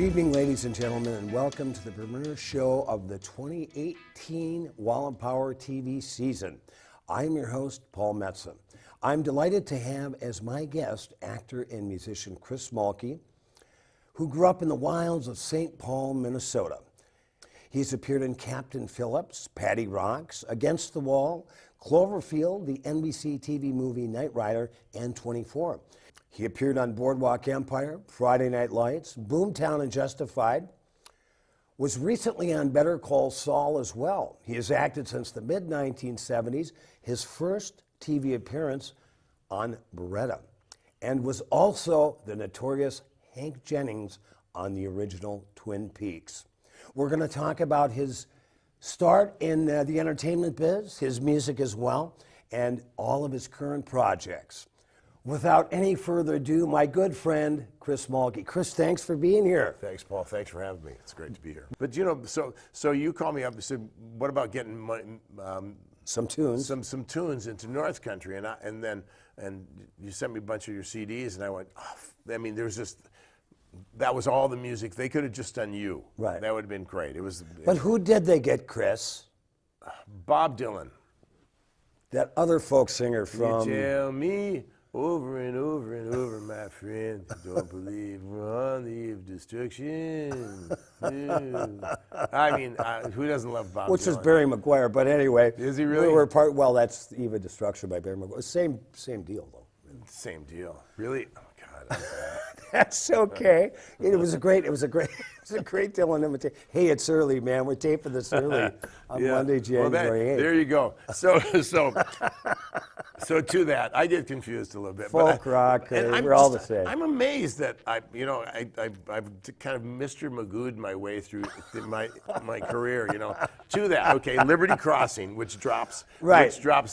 evening, ladies and gentlemen, and welcome to the premiere show of the 2018 Wallen Power TV season. I'm your host, Paul Metzen. I'm delighted to have as my guest actor and musician Chris Mulkey, who grew up in the wilds of St. Paul, Minnesota. He's appeared in Captain Phillips, Patty Rocks, Against the Wall, Cloverfield, the NBC TV movie Knight Rider, and 24. He appeared on Boardwalk Empire, Friday Night Lights, Boomtown and Justified, was recently on Better Call Saul as well. He has acted since the mid-1970s, his first TV appearance on Beretta, and was also the notorious Hank Jennings on the original Twin Peaks. We're going to talk about his start in the entertainment biz, his music as well, and all of his current projects. Without any further ado, my good friend, Chris Mulkey. Chris, thanks for being here. Thanks, Paul. Thanks for having me. It's great to be here. But you know, so you called me up and said, "What about getting some tunes, some tunes into North Country?" And you sent me a bunch of your CDs, and I went, oh, I mean, there was just that was all the music. They could have just done you. Right. That would have been great. But who did they get, Chris? Bob Dylan. That other folk singer from. You tell me. Over and over and over, my friend, don't believe we're on the eve of destruction. I mean, who doesn't love Bob Dylan? Which is Barry McGuire, but anyway. Is he really? We were part, well, that's the Eve of Destruction by Barry McGuire. Same deal, though. Same deal. Really? Oh, God. That's okay. It was a great Dylan imitation. Hey, it's early, man. We're taping this early on Monday, January 8th. There you go. So to that, I get confused a little bit. Folk rock, we're all the same. I'm amazed that I've kind of Mr. Magoo'd my way through my career. To that, okay, Liberty Crossing, which drops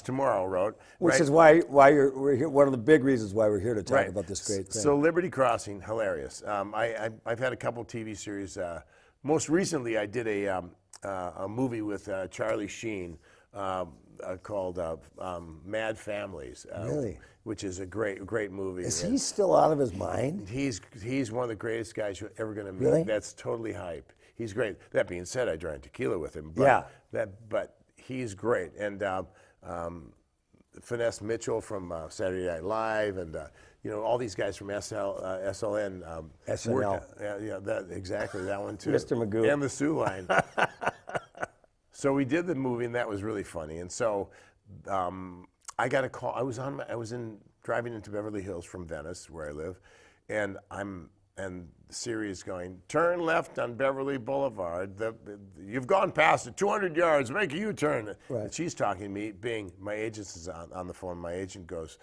tomorrow, wrote. Which is why we're here. One of the big reasons why we're here to talk about this great thing. So Liberty Crossing, hilarious. I've had a couple TV series. Most recently, I did a movie with Charlie Sheen. Called Mad Families, really? Which is a great movie. Is he still out of his mind? He's one of the greatest guys you're ever going to meet. Really? That's totally hype. He's great. That being said, I drank tequila with him. But he's great. And Finesse Mitchell from Saturday Night Live, and all these guys from SLN. SNL. Exactly that one too. Mr. Magoo. And the Sioux Line. So we did the movie, and that was really funny. And so I got a call. I was driving into Beverly Hills from Venice, where I live, and Siri is going, turn left on Beverly Boulevard. You've gone past it, 200 yards. Make a U-turn. Right. And she's talking to me. Bing, my agent is on the phone. My agent goes,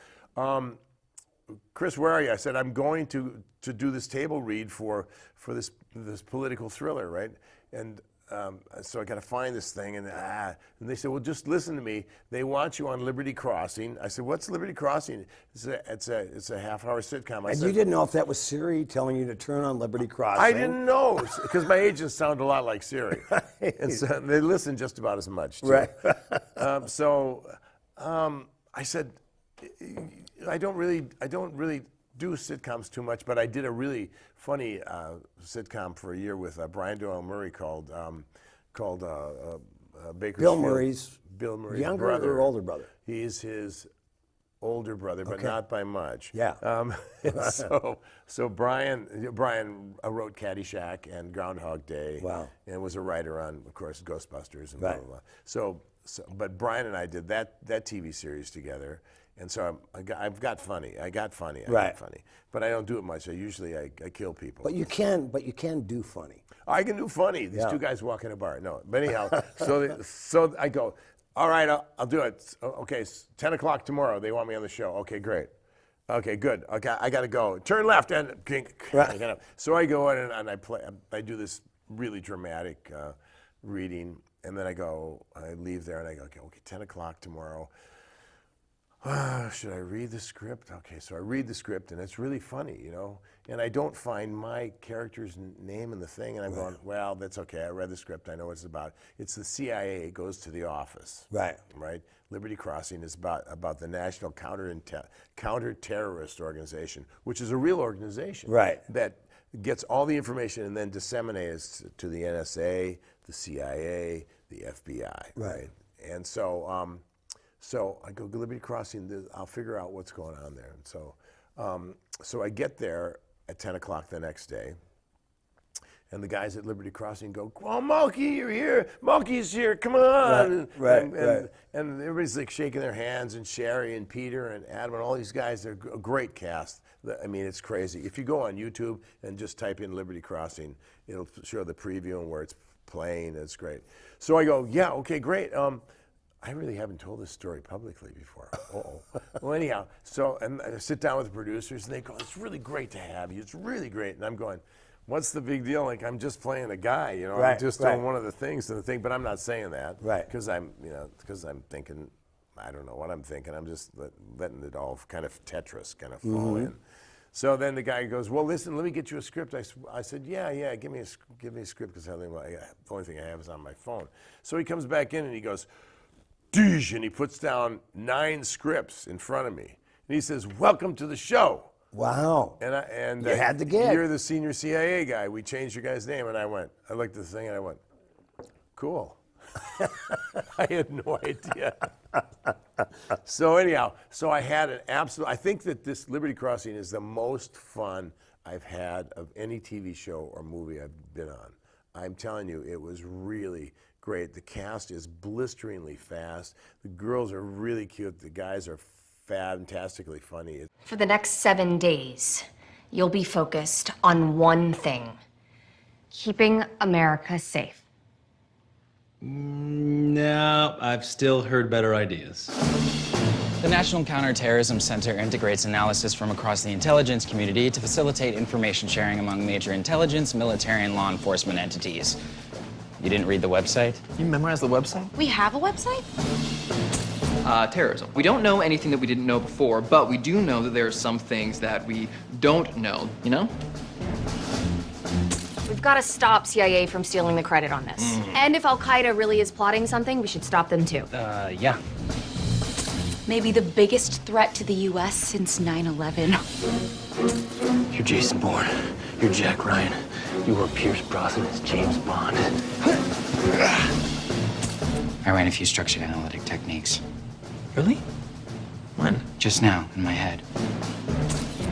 Chris, where are you? I said, I'm going to do this table read for this political thriller, right? And so I got to find this thing, and they said, well, just listen to me. They want you on Liberty Crossing. I said, what's Liberty Crossing? It's a half-hour sitcom. You didn't know if that was Siri telling you to turn on Liberty Crossing? I didn't know, because my agents sound a lot like Siri. And so they listen just about as much, too. Right. I said, I don't really do sitcoms too much, but I did a really funny sitcom for a year with Brian Doyle Murray called Bakersfield. Bill Murray's younger brother. or older brother? He's his older brother, but not by much. Yeah. So Brian wrote Caddyshack and Groundhog Day. Wow. And was a writer on, of course, Ghostbusters and blah, blah, blah. So, but Brian and I did that TV series together. And so I've got funny. I got funny. But I don't do it much. I kill people. But you can do funny. I can do funny. These two guys walk in a bar. No, but anyhow, so I go, all right, I'll do it. Okay, it's 10 o'clock tomorrow. They want me on the show. Okay, great. Okay, good. Okay, I got to go. Turn left and right. So I go in and I do this really dramatic reading, and then I leave there and I go, okay, 10 o'clock tomorrow. Should I read the script? Okay, so I read the script, and it's really funny, and I don't find my character's name in the thing, and I'm going, well, that's okay. I read the script. I know what it's about. It's the CIA goes to the office. Right. Right? Liberty Crossing is about the National Counter-Terrorist Organization, which is a real organization. Right. That gets all the information and then disseminates it to the NSA, the CIA, the FBI. Right. And so, so I go Liberty Crossing. I'll figure out what's going on there. And so, so I get there at 10 o'clock the next day. And the guys at Liberty Crossing go, "Oh, Mulkey, you're here. Mulkey's here. Come on!" And everybody's like shaking their hands. And Sherry and Peter and Adam and all these guys, they're a great cast. I mean, it's crazy. If you go on YouTube and just type in Liberty Crossing, it'll show the preview and where it's playing. It's great. So I go, "Yeah, okay, great." I really haven't told this story publicly before. Well, anyhow, so and I sit down with the producers and they go, "It's really great to have you. It's really great." And I'm going, what's the big deal? Like, I'm just playing a guy, you know. I'm just doing one of the things in the thing, but I'm not saying that, because I'm thinking, I don't know what I'm thinking. I'm just letting it all kind of Tetris kind of fall in. So then the guy goes, "Well, listen, let me get you a script." I said, "Yeah, give me a script, because the only thing I have is on my phone." So he comes back in and he goes, "Deesh," and he puts down 9 scripts in front of me, and he says, "Welcome to the show." Wow. And you had the gig. "You're the senior CIA guy. We changed your guy's name." And I looked at the thing and I went, "Cool." I had no idea. So anyhow, I had an absolute, I think that this Liberty Crossing is the most fun I've had of any TV show or movie I've been on. I'm telling you, it was really great. The cast is blisteringly fast. The girls are really cute. The guys are fantastically funny. For the next 7 days, you'll be focused on one thing: keeping America safe. No, I've still heard better ideas. The National Counterterrorism Center integrates analysis from across the intelligence community to facilitate information sharing among major intelligence, military, and law enforcement entities. You didn't read the website? You memorized the website? We have a website? Terrorism. We don't know anything that we didn't know before, but we do know that there are some things that we don't know, you know? We've got to stop CIA from stealing the credit on this. And if Al-Qaeda really is plotting something, we should stop them too. Yeah. Maybe the biggest threat to the U.S. since 9/11. You're Jason Bourne. You're Jack Ryan. You were Pierce Brosnan as James Bond. I ran a few structured analytic techniques. Really? When? Just now, in my head.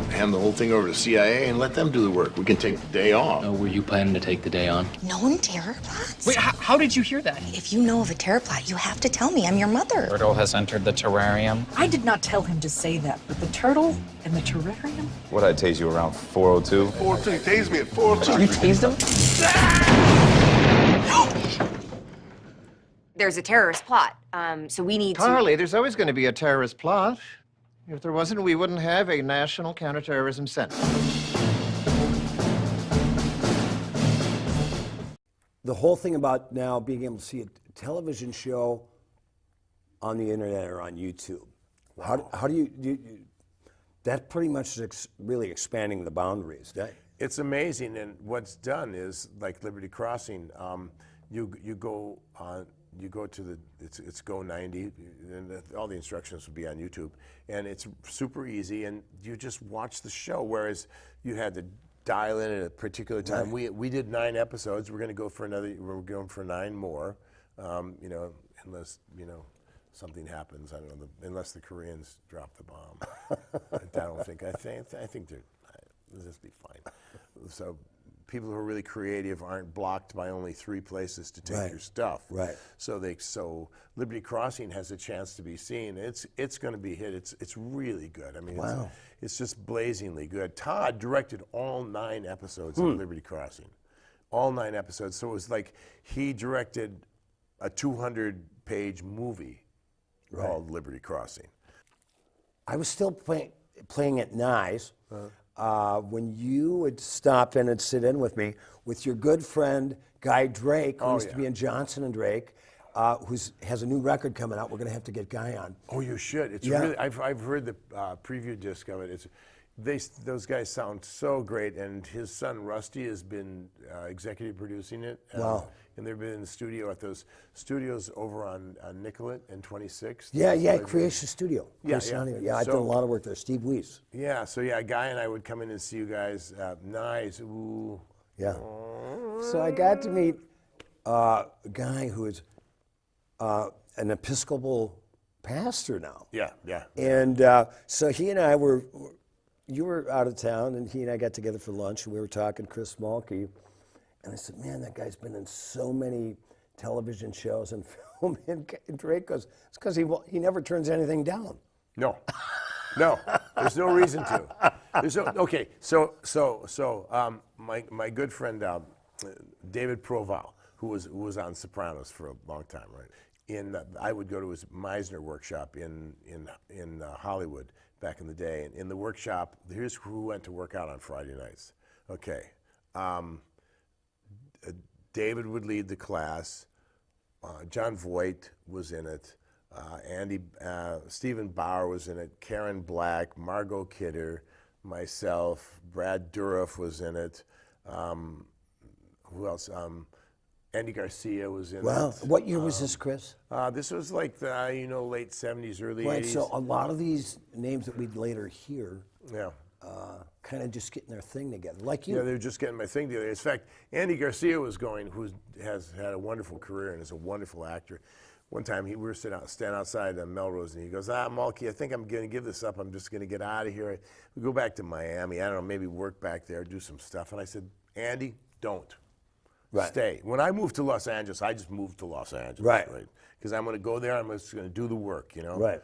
Hand the whole thing over to CIA and let them do the work. We can take the day off. Oh, were you planning to take the day on? Known terror plots? Wait, how did you hear that? If you know of a terror plot, you have to tell me. I'm your mother. Turtle has entered the terrarium. I did not tell him to say that, but the turtle and the terrarium? What, I tase you around 402? 402, tase me at 402. You tased him? There's a terrorist plot, so we need Carly, there's always going to be a terrorist plot. If there wasn't, we wouldn't have a National Counterterrorism Center. The whole thing about now being able to see a television show on the internet or on YouTube. Wow. How do you that pretty much is really expanding the boundaries. It's amazing, and what's done is, like Liberty Crossing, you go to the it's Go 90, and all the instructions will be on YouTube, and it's super easy, and you just watch the show. Whereas you had to dial in at a particular time. Right. We did 9 episodes. We're going to go for we're going for 9 more. You know, unless something happens. I don't know. Unless the Koreans drop the bomb. I don't think. I think they'll just be fine. So people who are really creative aren't blocked by only 3 places to take your stuff. Right. So Liberty Crossing has a chance to be seen. It's going to be hit. It's really good. I mean, it's just blazingly good. Todd directed all 9 episodes of Liberty Crossing, all 9 episodes. So it was like he directed a 200-page movie called Liberty Crossing. I was still playing at Nye's. When you would stop in and sit in with me with your good friend Guy Drake, who used to be in Johnson and Drake, who has a new record coming out. We're going to have to get Guy on. Oh, you should. It's really. I've heard the preview disc of it. Those guys sound so great, and his son Rusty has been executive producing it. Wow. And they've been in the studio at those studios over on Nicollet and 26th. Yeah, Creation Studio. Yeah, Chris yeah. Mulkey. Yeah, I've done a lot of work there. Steve Weiss. Yeah, so yeah, Guy and I would come in and see you guys. Nice. Ooh. Yeah. So I got to meet a guy who is an Episcopal pastor now. Yeah, yeah. And so he and I you were out of town, and he and I got together for lunch, and we were talking Chris Mulkey. And I said, man, that guy's been in so many television shows and film. And Drake goes, it's because he never turns anything down. No, there's no reason to. Okay, so my good friend David Proval, who was on Sopranos for a long time, right? I would go to his Meisner workshop in Hollywood back in the day. And in the workshop, here's who went to work out on Friday nights. Okay. David would lead the class. John Voight was in it. Stephen Bauer was in it. Karen Black, Margot Kidder, myself, Brad Dourif was in it. Who else? Andy Garcia was in it. Wow. What year was this, Chris? This was like the late 70s, early 80s. Right, so a lot of these names that we'd later hear yeah. kind of just getting their thing together, like you. Yeah, they're just getting my thing together. In fact, Andy Garcia was going, who has had a wonderful career and is a wonderful actor. One time we were standing outside Melrose, and he goes, Mulkey, I think I'm going to give this up. I'm just going to get out of here. We go back to Miami. I don't know, maybe work back there, do some stuff. And I said, Andy, don't. Right. Stay. When I moved to Los Angeles, I just moved to Los Angeles. Right. Because I'm going to go there. I'm just going to do the work, Right.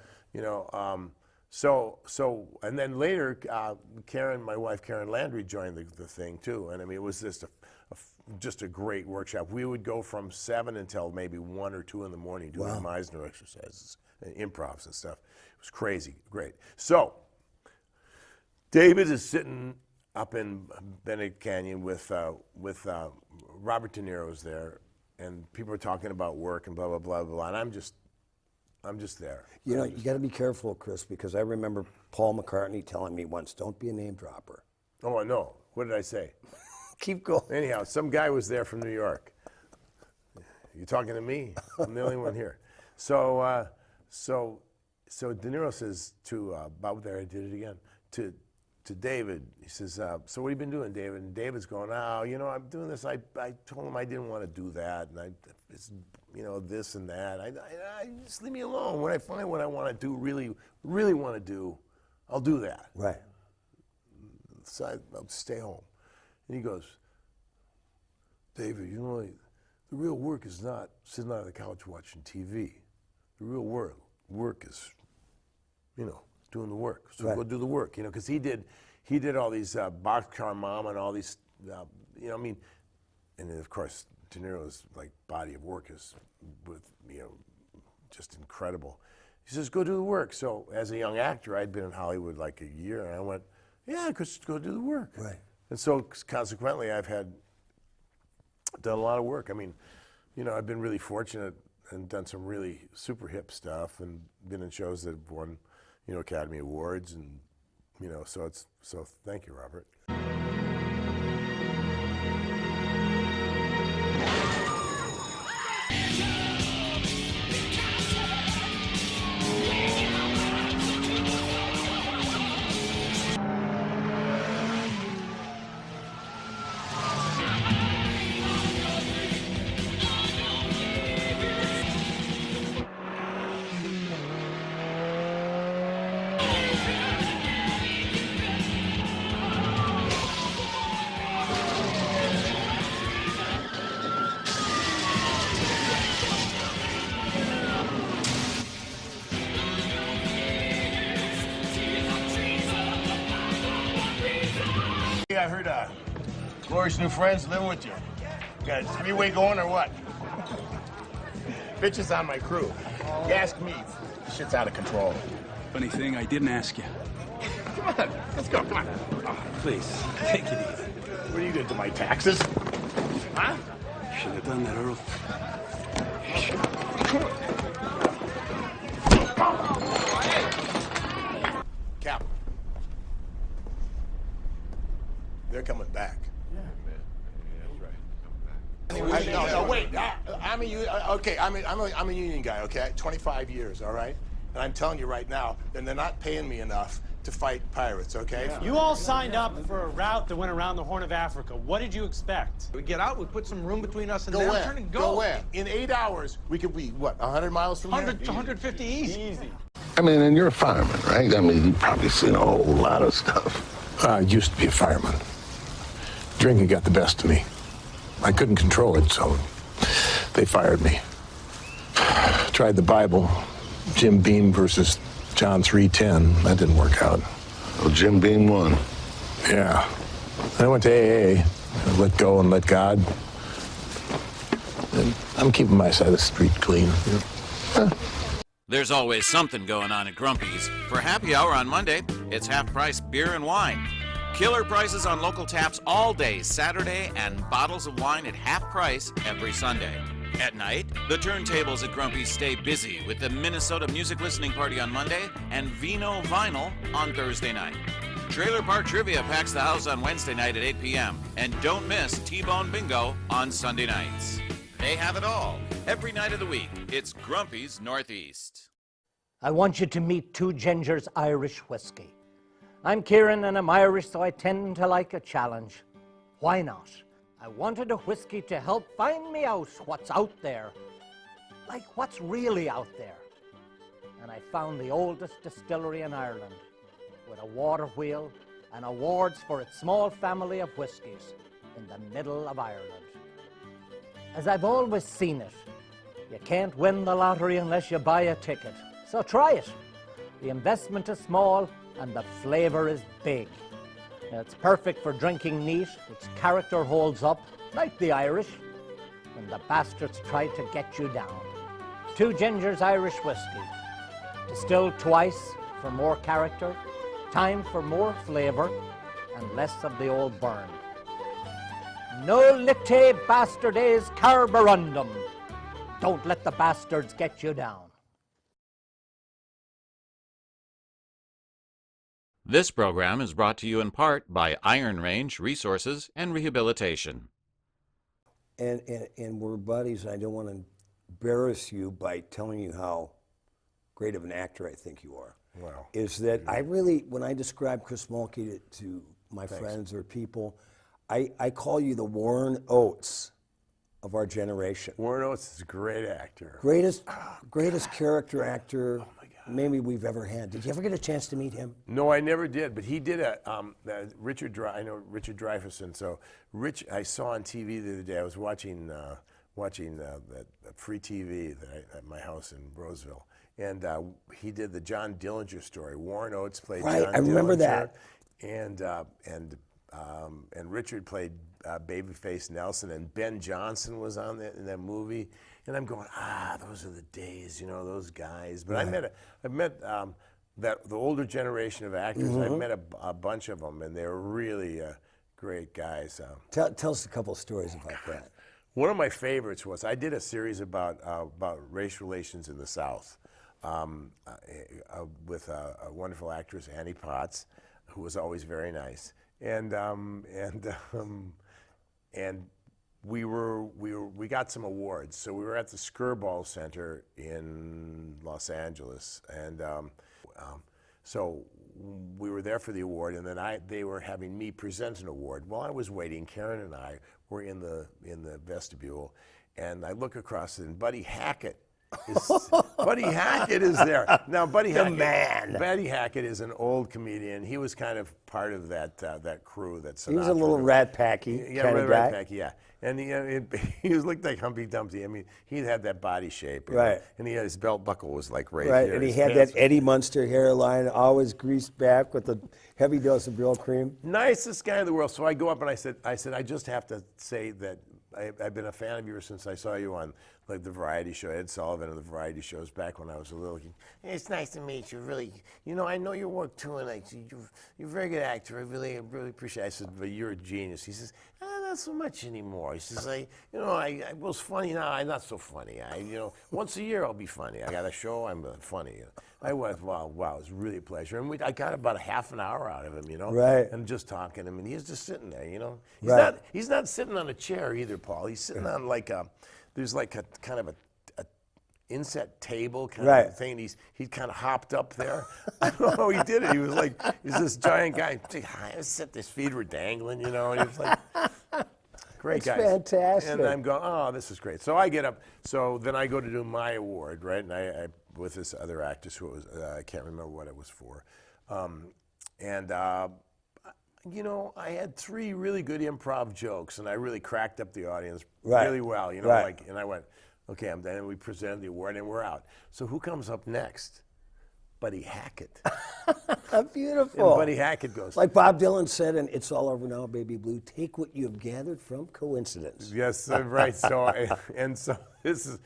And then later, my wife Karen Landry joined the thing too, and I mean it was just a great workshop. We would go from 7 until maybe 1 or 2 in the morning doing Meisner exercises, and improvs and stuff. It was crazy, great. So David is sitting up in Benedict Canyon with Robert De Niro's there, and people are talking about work and blah blah blah blah, and I'm just there. You know, you got to be careful, Chris, because I remember Paul McCartney telling me once, don't be a name dropper. Oh, no. What did I say? Keep going. Anyhow, some guy was there from New York. You talking to me? I'm the only one here. So De Niro says to Bob, there I did it again, to David, he says, so what have you been doing, David? And David's going, I'm doing this. I told him I didn't want to do that, and it's this and that. I just leave me alone. When I find what I want to do, really, really want to do, I'll do that. Right. So I'll stay home. And he goes, David, the real work is not sitting on the couch watching TV. The real work is, doing the work. So go do the work, because he did all these Boxcar Mama and all these, and then of course De Niro's body of work is just incredible. He says, go do the work. So as a young actor, I'd been in Hollywood like a year, and I went, yeah, just go do the work. Right. And so consequently, I've done a lot of work. I mean, I've been really fortunate and done some really super hip stuff, and been in shows that have won, Academy Awards, and so thank you, Robert. I heard Glorious new friends living with you. Got a 3-way going or what? Bitches on my crew. You ask me, shit's out of control. Funny thing, I didn't ask you. Come on, let's go, come on. Oh, please, take it easy. What are you gonna do, my taxes? Huh? Should have done that, Earl. Cap. okay, I'm a union guy, okay? 25 years, all right? And I'm telling you right now, then they're not paying me enough to fight pirates, okay? Yeah. You all signed up for a route that went around the Horn of Africa. What did you expect? We get out, we put some room between us and Go them, where? turn and go. Go where? In 8 hours, we could be, what, 100 miles from 100 here? to 150 easy. Easy. I mean, and you're a fireman, right? I mean, you've probably seen a whole lot of stuff. I used to be a fireman. Drinking got the best of me. I couldn't control it, so they fired me. Tried the Bible, Jim Beam versus John 3:10. That didn't work out. Well, Jim Beam won. Yeah. I went to AA, let go and let God. And I'm keeping my side of the street clean. There's always something going on at Grumpy's. For happy hour on Monday, it's half-price beer and wine. Killer prices on local taps all day Saturday and bottles of wine at half price every Sunday. At night, the turntables at Grumpy's stay busy with the Minnesota Music Listening Party on Monday and Vino Vinyl on Thursday night. Trailer Park Trivia packs the house on Wednesday night at 8 p.m. And don't miss T-Bone Bingo on Sunday nights. They have it all. Every night of the week, it's Grumpy's Northeast. I want you to meet Two Gingers Irish Whiskey. I'm Kieran and I'm Irish, so I tend to like a challenge. Why not? I wanted a whiskey to help find me out what's out there. Like what's really out there. And I found the oldest distillery in Ireland with a water wheel and awards for its small family of whiskies in the middle of Ireland. As I've always seen it, you can't win the lottery unless you buy a ticket. So try it. The investment is small and the flavor is big. Now, it's perfect for drinking neat. Its character holds up, like the Irish, when the bastards try to get you down. Two Gingers Irish Whiskey. Distilled twice for more character, time for more flavor, and less of the old burn. No lite bastardes carborundum. Don't let the bastards get you down. This program is brought to you in part by Iron Range Resources and Rehabilitation. And we're buddies, and I don't want to embarrass you by telling you how great of an actor I think you are. Wow. Is that I really, when I describe Chris Mulkey to my friends or people, I call you the Warren Oates of our generation. Warren Oates is a great actor. Greatest character actor maybe we've ever had. Did you ever get a chance to meet him? No, I never did. But he did a I know Richard Dreyfuss, and so Rich I saw on TV the other day. I was watching that free TV at my house in Roseville, and he did the John Dillinger story. Warren Oates played John Dillinger. I remember that. And Richard played Babyface Nelson, and Ben Johnson was on in that movie. And I'm going, those are the days, those guys. But Right. I met the older generation of actors. Mm-hmm. I met a bunch of them, and they were really great guys. Tell us a couple of stories about that. One of my favorites was I did a series about race relations in the South with a wonderful actress, Annie Potts, who was always very nice. And we got some awards. So we were at the Skirball Center in Los Angeles, and so we were there for the award, and then they were having me present an award. While I was waiting, Karen and I were in the vestibule, and I look across, and Buddy Hackett is there. Now, Buddy Hackett is an old comedian. He was kind of part of that crew. He was a little Rat Packy kind of guy. Rat Packy, yeah. And he looked like Humpty Dumpty. I mean, he had that body shape, right? And he had his belt buckle was like right here. And he had that Eddie Munster hairline, always greased back with a heavy dose of Brill cream. Nicest guy in the world. So I go up and I said, I just have to say that I've been a fan of yours since I saw you on like the variety show, Ed Sullivan and the variety shows back when I was a little kid. Hey, it's nice to meet you, really. I know your work too, and you're a very good actor. I really appreciate it. I said, but you're a genius. He says, not so much anymore. He says, I was funny now. I'm not so funny. Once a year I'll be funny. I got a show, I'm funny. I went, wow, it was really a pleasure. And I got about a half an hour out of him, Right. And just talking to him, and he's just sitting there, He's Right. he's not sitting on a chair either, Paul. He's sitting on there's like a kind of a inset table kind Right. of thing. He kind of hopped up there. I don't know how he did it. He was like, he's this giant guy. His feet were dangling, you know, and he was like, great That's guys. fantastic. And I'm going, oh, this is great. So I get up. So then I go to do my award, right? And I with this other actress who it was, I can't remember what it was for. You know, I had 3 really good improv jokes, and I really cracked up the audience really well. You know, like, and I went, okay, I'm done. And we presented the award, and we're out. So who comes up next? Buddy Hackett. Beautiful. And Buddy Hackett goes, like Bob Dylan said in "It's All Over Now, Baby Blue." Take what you have gathered from coincidence. yes, right. So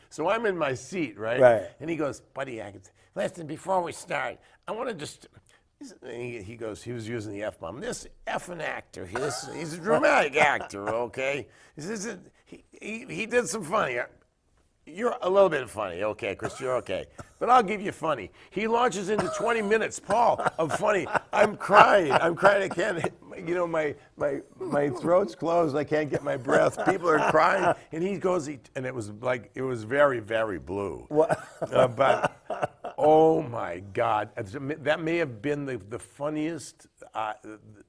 so I'm in my seat, right? Right. And he goes, Buddy Hackett, listen, before we start, I want to just. He goes, he was using the F-bomb. This effing actor, he's a dramatic actor, okay? He did some funny. You're a little bit funny, okay, Chris, you're okay. But I'll give you funny. He launches into 20 minutes, Paul, of funny. I'm crying, I can't, you know, my throat's closed, I can't get my breath. People are crying, and he goes, and it was like, it was very, very blue. But, oh my God, that may have been the funniest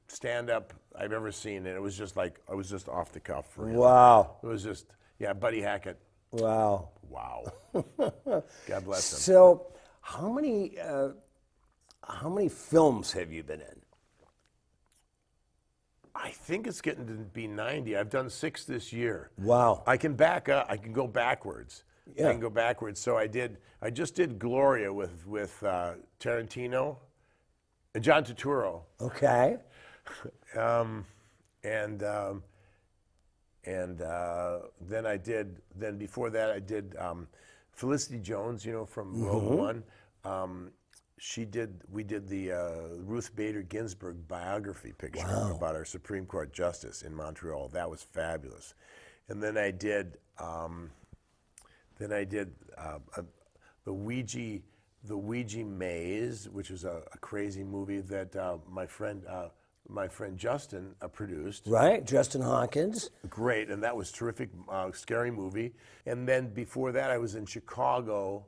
stand-up I've ever seen, and it was just like, I was just off the cuff for him. Wow. It was just, yeah, Buddy Hackett. Wow. Wow. God bless him. So, how many films have you been in? I think it's getting to be 90. I've done 6 this year. Wow. I can back up. I can go backwards. Yeah. I can go backwards. So I just did Gloria with Tarantino and John Turturro. Okay. Then before that I did Felicity Jones, you know, from Rogue One. We did the Ruth Bader Ginsburg biography picture about our Supreme Court justice in Montreal. That was fabulous. And then I did the Ouija Maze, which was a crazy movie that my friend Justin produced. Right, Justin Hawkins. Great, and that was terrific, scary movie. And then before that, I was in Chicago,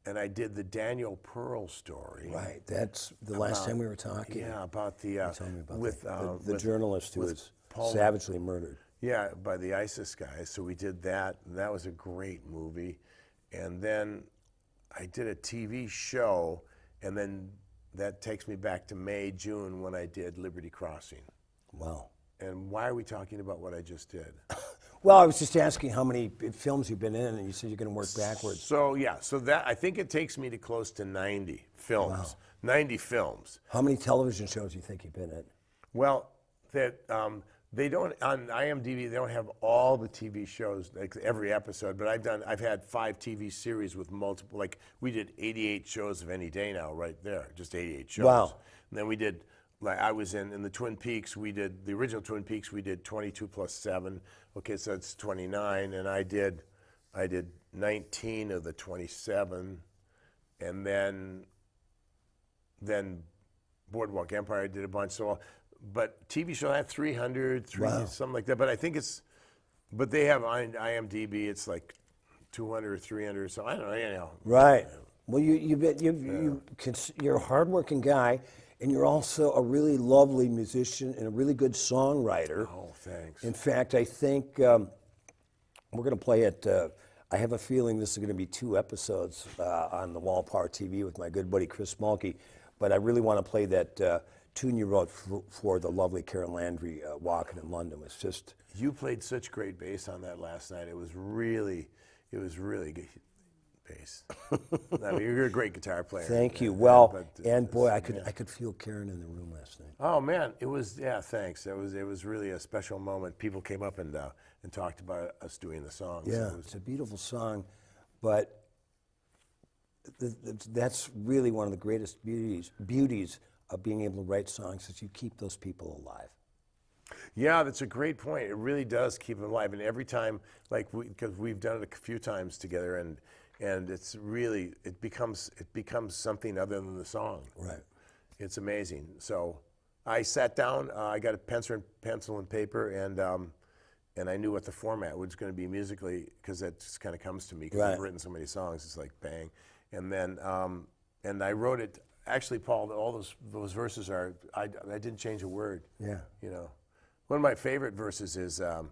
and I did the Daniel Pearl story. Right, that's the last time we were talking. Yeah, about the the journalist who was savagely murdered. Yeah, by the ISIS guys. So we did that, and that was a great movie. And then I did a TV show, and then that takes me back to May, June, when I did Liberty Crossing. Wow. And why are we talking about what I just did? Well, I was just asking how many films you've been in, and you said you're going to work backwards. So yeah, so that I think it takes me to close to 90 films. Wow. 90 films. How many television shows do you think you've been in? Well, they don't on IMDb. They don't have all the TV shows, like every episode. But I've had 5 TV series with multiple. Like we did 88 shows of Any Day Now, right there, just 88 shows. Wow. And then we did. Like I was in the Twin Peaks. We did the original Twin Peaks. We did 22 plus 7. Okay, so it's 29, and I did 19 of the 27, and then Boardwalk Empire I did a bunch. So, but TV show I have 300, something like that. But I think but they have on IMDb. It's like 200 or 300. So I don't know. Anyhow. Right. Well, you're a hardworking guy. And you're also a really lovely musician and a really good songwriter. Oh, thanks. In fact, I think we're going to play it. I have a feeling this is going to be 2 episodes on the Wall Power TV with my good buddy Chris Mulkey. But I really want to play that tune you wrote for the lovely Karen Landry, Walking in London. It's just... You played such great bass on that last night. It was really good. Bass. I mean, you're a great guitar player. Thank you. Well, and boy, I could feel Karen in the room last night. Oh man, it was thanks. It was really a special moment. People came up and talked about us doing the song. Yeah, it's a beautiful song, but that's really one of the greatest beauties of being able to write songs is you keep those people alive. Yeah, that's a great point. It really does keep them alive, and every time, like because we've done it a few times together, and it's really it becomes something other than the song. Right. It's amazing. So I sat down. I got a pencil and paper, and I knew what the format was going to be musically, because that just kind of comes to me, because I've written so many songs. It's like bang, and then and I wrote it. Actually, Paul, all those verses are. I didn't change a word. Yeah. You know, one of my favorite verses is, and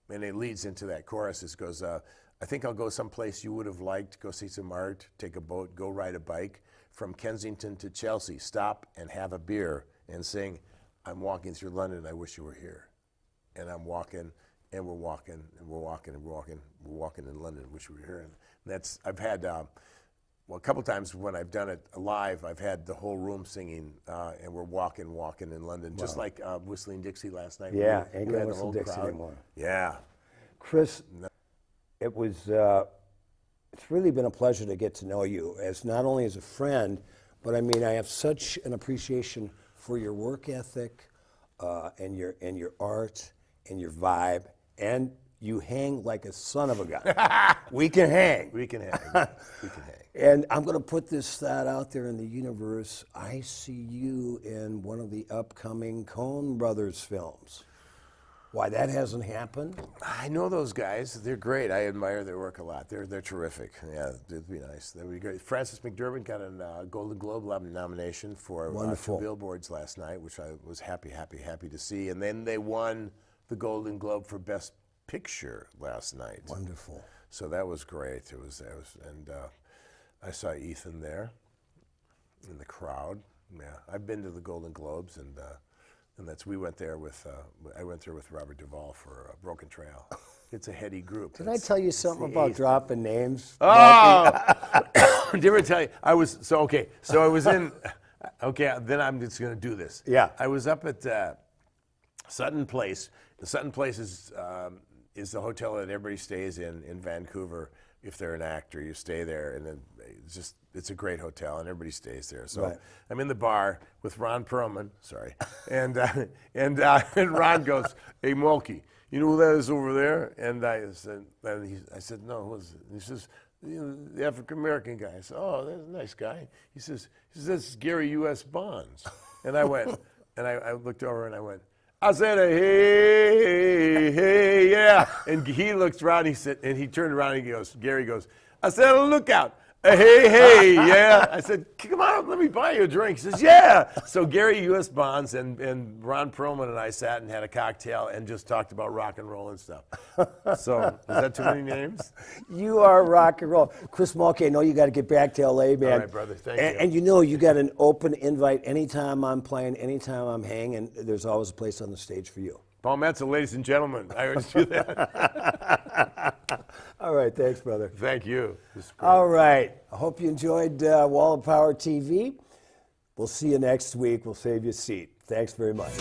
it leads into that chorus. It goes, I think I'll go someplace you would have liked. Go see some art. Take a boat. Go ride a bike from Kensington to Chelsea. Stop and have a beer and sing. I'm walking through London. I wish you were here. And I'm walking, and we're walking, and we're walking, and we're walking. We're walking in London. Wish we were here. And that's I've had. Well, a couple times when I've done it live, I've had the whole room singing, and we're walking in London, just like Whistling Dixie last night. Yeah, ain't gonna whistle Dixie anymore. Yeah. Chris, it was, it's really been a pleasure to get to know you, as not only as a friend, but I mean, I have such an appreciation for your work ethic, and your art, and your vibe, and you hang like a son of a gun. We can hang. We can hang. We can hang. And I'm going to put this thought out there in the universe. I see you in one of the upcoming Coen Brothers films. Why that hasn't happened? I know those guys. They're great. I admire their work a lot. They're terrific. Yeah, it'd be nice. That'd be great. Frances McDermott got a Golden Globe nomination for Two Billboards last night, which I was happy to see. And then they won the Golden Globe for Best Picture last night. Wonderful. So that was great. It was and I saw Ethan there in the crowd. Yeah, I've been to the Golden Globes, and we went there with I went there with Robert Duvall for Broken Trail. It's a heady group. Did I tell you something about dropping names? Oh, did I tell you? I was in. Okay, then I'm just going to do this. Yeah. I was up at Sutton Place. The Sutton Place is the hotel that everybody stays in Vancouver. If they're an actor, you stay there, and then it's a great hotel, and everybody stays there. So I'm in the bar with Ron Perlman, and Ron goes, "Hey, Mulkey, you know who that is over there?" And I said, "No, who is it?" And he says, "The African American guy." I said, "Oh, that's a nice guy." He says, "This is Gary U.S. Bonds." And I went, and I looked over, and I went, I said, hey, yeah. And he looked around, and he turned around, and Gary goes, I said, look out. Hey, yeah. I said, come on, let me buy you a drink. He says, yeah. So Gary U.S. Bonds and Ron Perlman and I sat and had a cocktail and just talked about rock and roll and stuff. So, is that too many names? You are rock and roll. Chris Mulkey, I know you got to get back to L.A., man. All right, brother, thank you. And you know you got an open invite anytime I'm playing, anytime I'm hanging. There's always a place on the stage for you. Paul Metzel, ladies and gentlemen. I always do that. All right, thanks, brother. Thank you. All right. I hope you enjoyed Wall of Power TV. We'll see you next week. We'll save you a seat. Thanks very much.